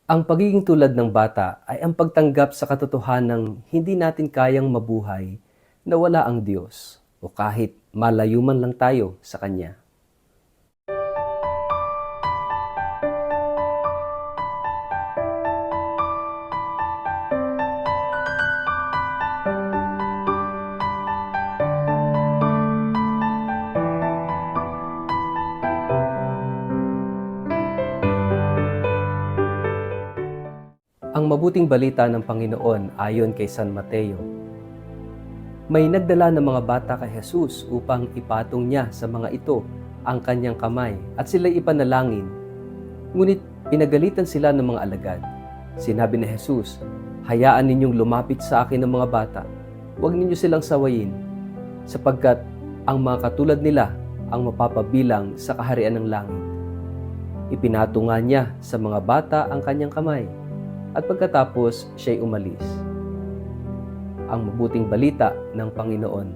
Ang pagiging tulad ng bata ay ang pagtanggap sa katotohanang hindi natin kayang mabuhay na wala ang Diyos o kahit malayo man lang tayo sa Kanya. Ang mabuting balita ng Panginoon ayon kay San Mateo. May nagdala ng mga bata kay Jesus upang ipatong niya sa mga ito ang kanyang kamay at sila'y ipanalangin. Ngunit pinagalitan sila ng mga alagad. Sinabi ni Jesus, "Hayaan ninyong lumapit sa akin ng mga bata. Huwag ninyo silang sawayin, sapagkat ang mga katulad nila ang mapapabilang sa kaharian ng langit." Ipinatungan niya sa mga bata ang kanyang kamay at pagkatapos siya'y umalis. Ang mabuting balita ng Panginoon.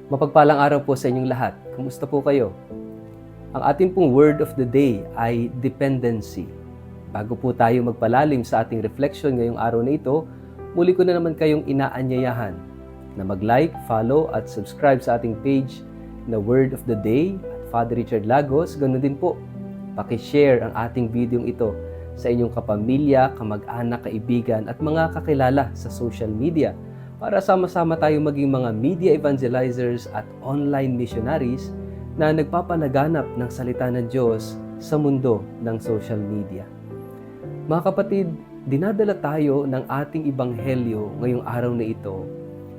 Mapagpalang araw po sa inyong lahat. Kumusta po kayo? Ang ating pong word of the day ay dependency. Bago po tayo magpalalim sa ating reflection ngayong araw na ito, muli ko na naman kayong inaanyayahan na mag-like, follow at subscribe sa ating page na Word of the Day at Father Richard Lagos. Ganoon din po, paki-share ang ating videong ito sa inyong kapamilya, kamag-anak, kaibigan at mga kakilala sa social media para sama-sama tayo maging mga media evangelizers at online missionaries na nagpapalaganap ng salita ng Diyos sa mundo ng social media. Mga kapatid, dinadala tayo ng ating ibanghelyo ngayong araw na ito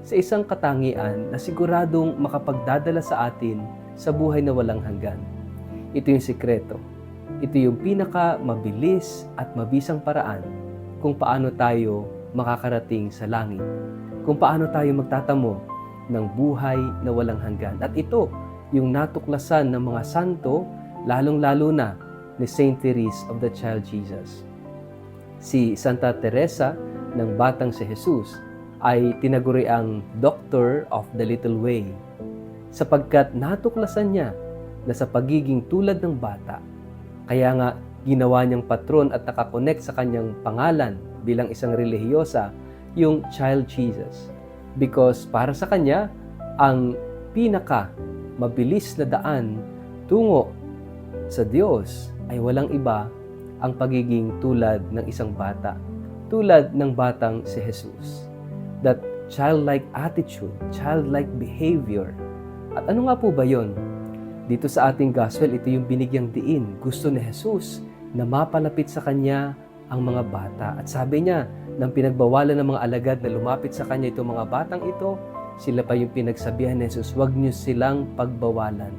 sa isang katangian na siguradong makapagdadala sa atin sa buhay na walang hanggan. Ito yung sikreto. Ito yung pinaka-mabilis at mabisang paraan kung paano tayo makakarating sa langit. Kung paano tayo magtatamo ng buhay na walang hanggan. At ito yung natuklasan ng mga santo, lalong-lalo na ni Saint Therese of the Child Jesus. Si Santa Teresa ng Batang si Jesus ay tinaguri ang Doctor of the Little Way sapagkat natuklasan niya na sa pagiging tulad ng bata, kaya nga ginawa niyang patron at nakakonect sa kanyang pangalan bilang isang relihiyosa yung Child Jesus. Because para sa kanya, ang pinaka mabilis na daan tungo sa Diyos ay walang iba ang pagiging tulad ng isang bata, tulad ng batang si Jesus. That childlike attitude, childlike behavior. At ano nga po ba yon? Dito sa ating gospel, ito yung binigyang diin. Gusto ni Jesus na mapalapit sa Kanya ang mga bata. At sabi niya, nang pinagbawalan ng mga alagad na lumapit sa Kanya itong mga batang ito, sila pa yung pinagsabihan ni Jesus, "Huwag niyo silang pagbawalan.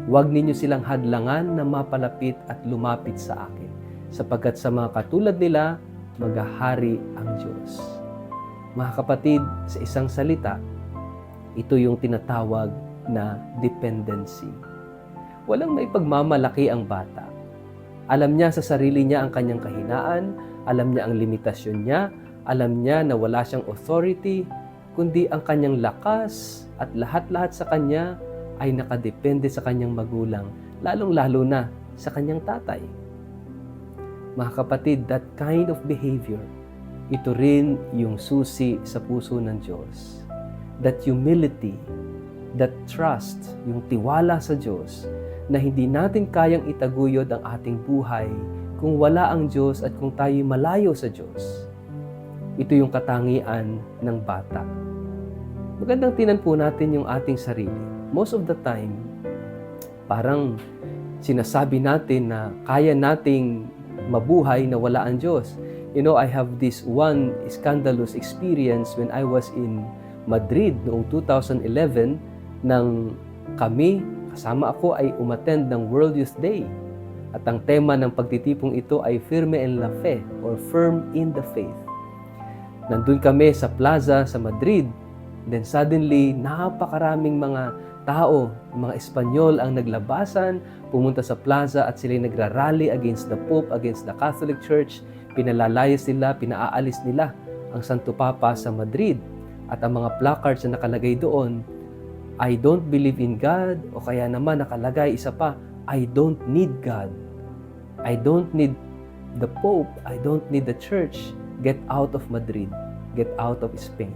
Huwag ninyo silang hadlangan na mapalapit at lumapit sa akin. Sapagkat sa mga katulad nila, maghahari ang Diyos." Mga kapatid, sa isang salita, ito yung tinatawag na dependency. Walang may pagmamalaki ang bata. Alam niya sa sarili niya ang kanyang kahinaan, alam niya ang limitasyon niya, alam niya na wala siyang authority, kundi ang kanyang lakas at lahat-lahat sa kanya ay nakadepende sa kanyang magulang, lalong-lalo na sa kanyang tatay. Mga kapatid, that kind of behavior, ito rin yung susi sa puso ng Diyos. That humility, that trust, yung tiwala sa Diyos, na hindi natin kayang itaguyod ang ating buhay kung wala ang Diyos at kung tayo malayo sa Diyos. Ito yung katangian ng bata. Magandang tinan po natin yung ating sarili. Most of the time, parang sinasabi natin na kaya nating mabuhay na wala ang Diyos. You know, I have this one scandalous experience when I was in Madrid noong 2011 nang kami, kasama ako, ay umattend ng World Youth Day. At ang tema ng pagtitipong ito ay Firme en la Fe or Firm in the Faith. Nandun kami sa plaza sa Madrid. Then suddenly, napakaraming mga tao, mga Espanyol ang naglabasan, pumunta sa plaza at sila nagrarally against the Pope, against the Catholic Church. Pinalalayas nila, pinaaalis nila ang Santo Papa sa Madrid at ang mga placards na nakalagay doon, I don't believe in God, o kaya naman nakalagay isa pa, I don't need God. I don't need the Pope. I don't need the Church. Get out of Madrid. Get out of Spain.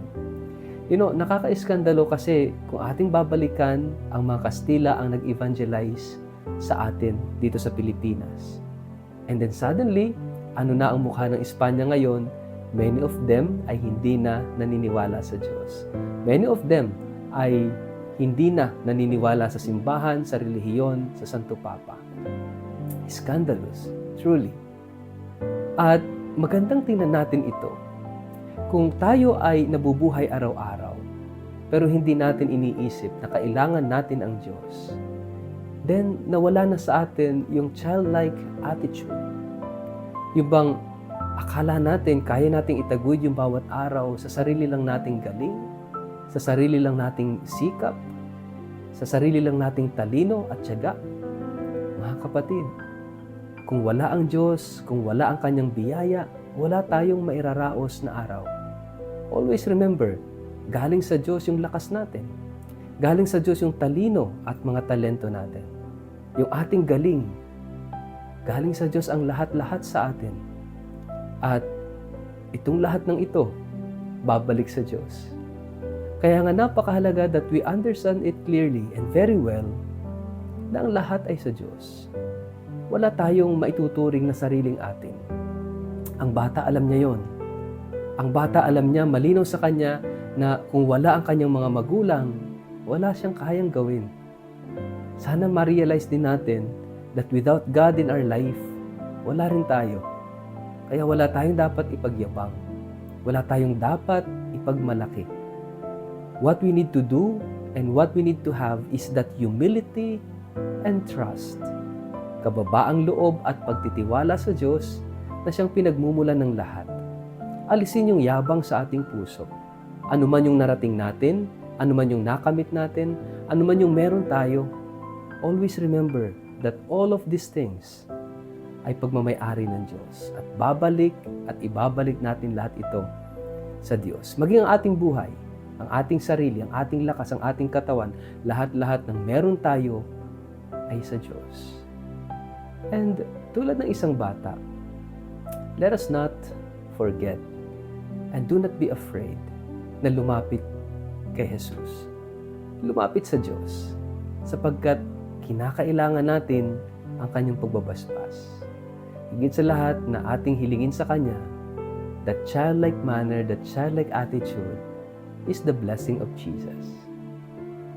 Nakaka-iskandalo kasi kung ating babalikan, ang mga Kastila ang nag-evangelize sa atin dito sa Pilipinas. And then suddenly, ano na ang mukha ng Espanya ngayon? Many of them ay hindi na naniniwala sa Diyos. Many of them ay hindi na naniniwala sa simbahan, sa relihiyon, sa Santo Papa. Scandalous, truly. At magandang tingnan natin ito. Kung tayo ay nabubuhay araw-araw, pero hindi natin iniisip na kailangan natin ang Diyos, then nawala na sa atin yung childlike attitude. Yung bang akala natin kaya nating itaguyod yung bawat araw sa sarili lang nating galing, sa sarili lang nating sikap, sa sarili lang nating talino at tiyaga. Mga kapatid, kung wala ang Diyos, kung wala ang Kanyang biyaya, wala tayong mairaraos na araw. Always remember, galing sa Diyos yung lakas natin. Galing sa Diyos yung talino at mga talento natin. Yung ating galing. Galing sa Diyos ang lahat-lahat sa atin. At itong lahat ng ito, babalik sa Diyos. Kaya nga napakahalaga that we understand it clearly and very well na ang lahat ay sa Diyos. Wala tayong maituturing na sariling atin. Ang bata alam niya yon. Ang bata alam niya, malinaw sa kanya na kung wala ang kanyang mga magulang, wala siyang kayang gawin. Sana ma-realize din natin that without God in our life, wala rin tayo. Kaya wala tayong dapat ipagyabang. Wala tayong dapat ipagmalaki. What we need to do and what we need to have is that humility and trust. Kababaang loob at pagtitiwala sa Diyos na siyang pinagmumulan ng lahat. Alisin yung yabang sa ating puso. Ano man yung narating natin, ano man yung nakamit natin, ano man yung meron tayo, always remember that all of these things ay pagmamay-ari ng Diyos. At babalik at ibabalik natin lahat ito sa Diyos. Maging ang ating buhay, ang ating sarili, ang ating lakas, ang ating katawan, lahat-lahat ng meron tayo ay sa Diyos. And tulad ng isang bata, let us not forget and do not be afraid na lumapit kay Jesus. Lumapit sa Diyos sapagkat kinakailangan natin ang Kanyang pagbabasbas. Higit sa lahat na ating hilingin sa Kanya, that childlike manner, that childlike attitude is the blessing of Jesus.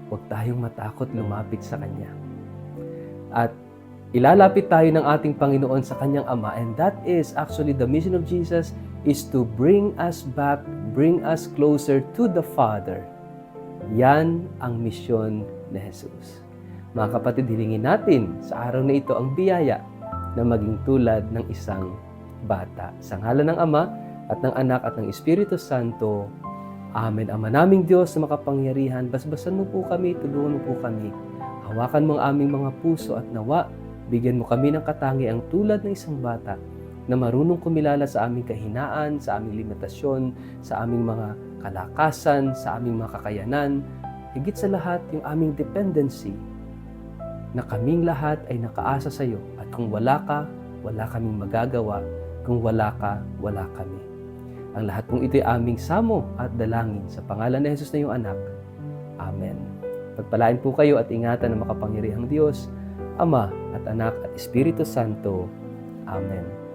Huwag tayong matakot lumapit sa Kanya. At ilalapit tayo ng ating Panginoon sa Kanyang Ama, and that is actually the mission of Jesus, is to bring us back, bring us closer to the Father. Yan ang misyon ni Jesus. Mga kapatid, hilingin natin sa araw na ito ang biyaya na maging tulad ng isang bata. Sa ngalan ng Ama at ng Anak at ng Espiritu Santo. Amen. Ama naming Diyos na makapangyarihan, basbasan mo po kami, tulungan mo po kami. Hawakan mo ang aming mga puso at nawa, bigyan mo kami ng katangiang tulad ng isang bata na marunong kumilala sa aming kahinaan, sa aming limitasyon, sa aming mga kalakasan, sa aming mga kakayanan, higit sa lahat yung aming dependency na kaming lahat ay nakaasa sa iyo at kung wala ka, wala kaming magagawa, kung wala ka, wala kami. Ang lahat pong ito'y aming samo at dalangin sa pangalan ni Jesus na iyong anak. Amen. Pagpalain po kayo at ingatan ng makapangyarihang Diyos, Ama at Anak at Espiritu Santo. Amen.